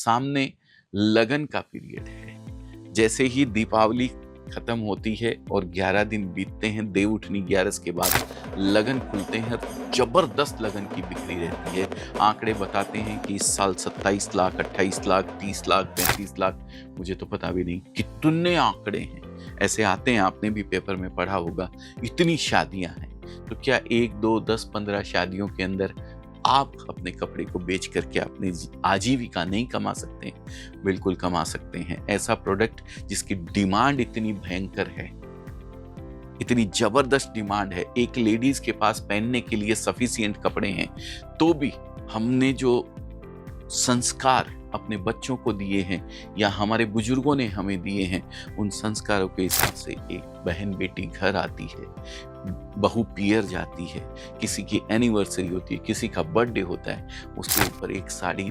सामने लगन का पीरियड है। जैसे ही दीपावली खत्म होती है और 11 दिन बीतते हैं, देव उठनी 11 के बाद लगन खुलते हैं, जबरदस्त लगन की बिक्री रहती है। आंकड़े बताते हैं कि इस साल 27 लाख, 28 लाख, 30 लाख, 35 लाख, मुझे तो पता भी नहीं कितने आंकड़े हैं ऐसे आते हैं। आपने भी पेपर में पढ़ा होगा, इतनी शादियां हैं। तो क्या 1, 2, 10, 15 शादियों के अंदर आप अपने कपड़े को बेच करके अपनी आजीविका नहीं कमा सकते? बिल्कुल कमा सकते हैं। ऐसा प्रोडक्ट जिसकी डिमांड इतनी भयंकर है, इतनी जबरदस्त डिमांड है, एक लेडीज के पास पहनने के लिए सफिशिएंट कपड़े हैं, तो भी हमने जो संस्कार अपने बच्चों को दिए हैं या हमारे बुजुर्गों ने हमें दिए हैं, उन संस्कारों के हिसाब से एक बहन बेटी घर आती है, बहू पियर जाती है, किसी की एनिवर्सरी होती है, किसी का बर्थडे होता है, उसके ऊपर एक साड़ी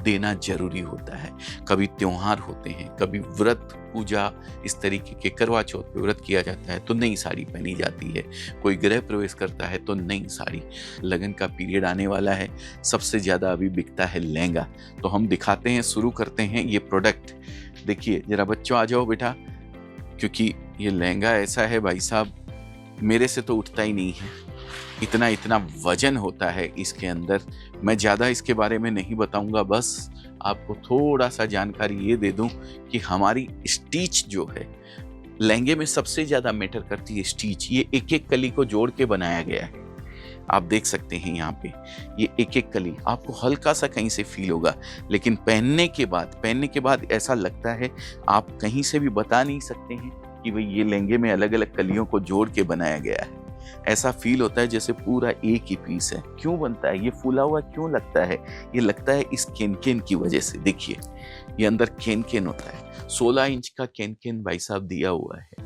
देना जरूरी होता है। कभी त्योहार होते हैं, कभी व्रत पूजा, इस तरीके के करवा चौथ पे व्रत किया जाता है तो नई साड़ी पहनी जाती है। कोई गृह प्रवेश करता है तो नई साड़ी। लगन का पीरियड आने वाला है, सबसे ज्यादा अभी बिकता है लहंगा। तो हम दिखाते हैं, शुरू करते हैं ये प्रोडक्ट। देखिए जरा बच्चों, आ जाओ बेटा, क्योंकि ये लहंगा ऐसा है भाई साहब, मेरे से तो उठता ही नहीं है। इतना इतना वजन होता है इसके अंदर। मैं ज़्यादा इसके बारे में नहीं बताऊंगा, बस आपको थोड़ा सा जानकारी ये दे दूं कि हमारी स्टिच जो है, लहंगे में सबसे ज़्यादा मैटर करती है स्टिच। ये एक एक कली को जोड़ के बनाया गया है। आप देख सकते हैं यहाँ पे ये एक एक कली, आपको हल्का सा कहीं से फील होगा, लेकिन पहनने के बाद ऐसा लगता है आप कहीं से भी बता नहीं सकते हैं कि भाई ये लहंगे में अलग अलग कलियों को जोड़ के बनाया गया है। ऐसा फील होता है जैसे पूरा एक ही पीस है। क्यों बनता है ये फूला हुआ, क्यों लगता है? ये लगता है इस केन की वजह से। देखिए ये अंदर केन होता है, 16 इंच का केन भाई साहब दिया हुआ है,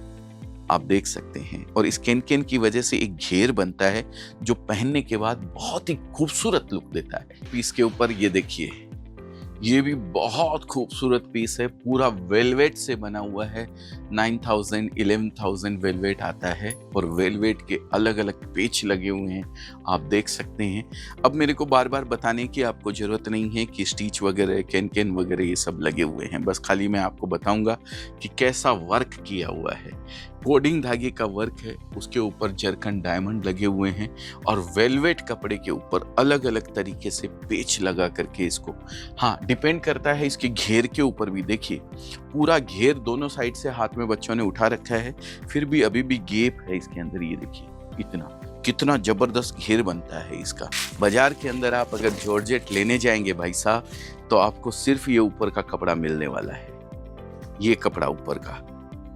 आप देख सकते हैं। और इस केन की वजह से एक घेर बनता है जो पहनने के बाद बहुत ही खूबसूरत लुक देता है। पीस के ऊपर ये देखिए, ये भी बहुत खूबसूरत पीस है, पूरा वेलवेट से बना हुआ है। 9000, 11000 वेलवेट आता है और वेलवेट के अलग अलग पेच लगे हुए हैं, आप देख सकते हैं। अब मेरे को बार बार बताने की आपको जरूरत नहीं है कि स्टिच वगैरह, केन वगैरह ये सब लगे हुए हैं, बस खाली मैं आपको बताऊंगा कि कैसा वर्क किया हुआ है। कोडिंग धागे का वर्क है, उसके ऊपर जरकन डायमंड लगे हुए हैं और वेलवेट कपड़े के ऊपर अलग अलग तरीके से पेच लगा करके इसको, हाँ डिपेंड करता है इसके घेर के ऊपर भी। देखिए पूरा घेर दोनों साइड से हाथ में बच्चों ने उठा रखा है, फिर भी अभी भी गैप है इसके अंदर। ये देखिए कितना जबरदस्त घेर बनता है इसका। बाजार के अंदर आप अगर जॉर्जेट लेने जाएंगे भाई साहब, तो आपको सिर्फ ये ऊपर का कपड़ा मिलने वाला है, ये कपड़ा ऊपर का,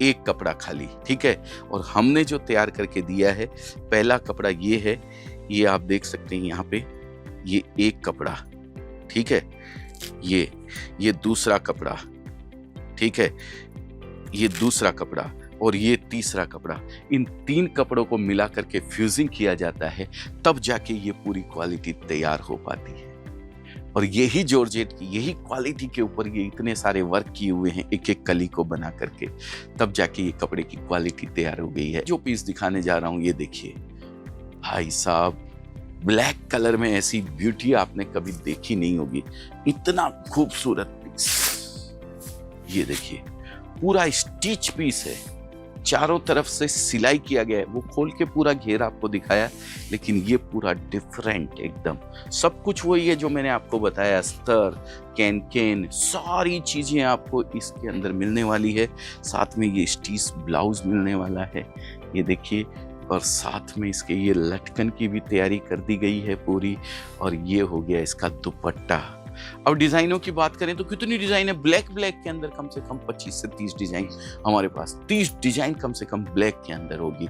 एक कपड़ा खाली, ठीक है। और हमने जो तैयार करके दिया है, पहला कपड़ा ये है, ये आप देख सकते हैं यहाँ पे, ये एक कपड़ा, ठीक है, ये दूसरा कपड़ा, ठीक है, ये दूसरा कपड़ा और ये तीसरा कपड़ा। इन 3 कपड़ों को मिला करके फ्यूजिंग किया जाता है, तब जाके ये पूरी क्वालिटी तैयार हो पाती है। और यही जॉर्जेट की, यही क्वालिटी के ऊपर ये इतने सारे वर्क किए हुए हैं एक एक कली को बना करके, तब जाके ये कपड़े की क्वालिटी तैयार हो गई है। जो पीस दिखाने जा रहा हूं ये देखिए भाई साहब, ब्लैक कलर में ऐसी ब्यूटी आपने कभी देखी नहीं होगी, इतना खूबसूरत पीस। ये देखिए पूरा स्टिच पीस है, चारों तरफ से सिलाई किया गया है। वो खोल के पूरा घेर आपको दिखाया, लेकिन ये पूरा डिफरेंट एकदम। सब कुछ वही है जो मैंने आपको बताया, अस्तर, केन, सारी चीजें आपको इसके अंदर मिलने वाली है। साथ में ये स्टिच ब्लाउज मिलने वाला है, ये देखिए। और साथ में इसके ये लटकन की भी तैयारी कर दी गई है पूरी। और ये हो गया इसका दुपट्टा। अब डिजाइनों की बात करें तो कितनी डिजाइन है। ब्लैक के अंदर कम से कम 25 से 30 डिजाइन हमारे पास, 30 डिजाइन कम से कम ब्लैक के अंदर होगी।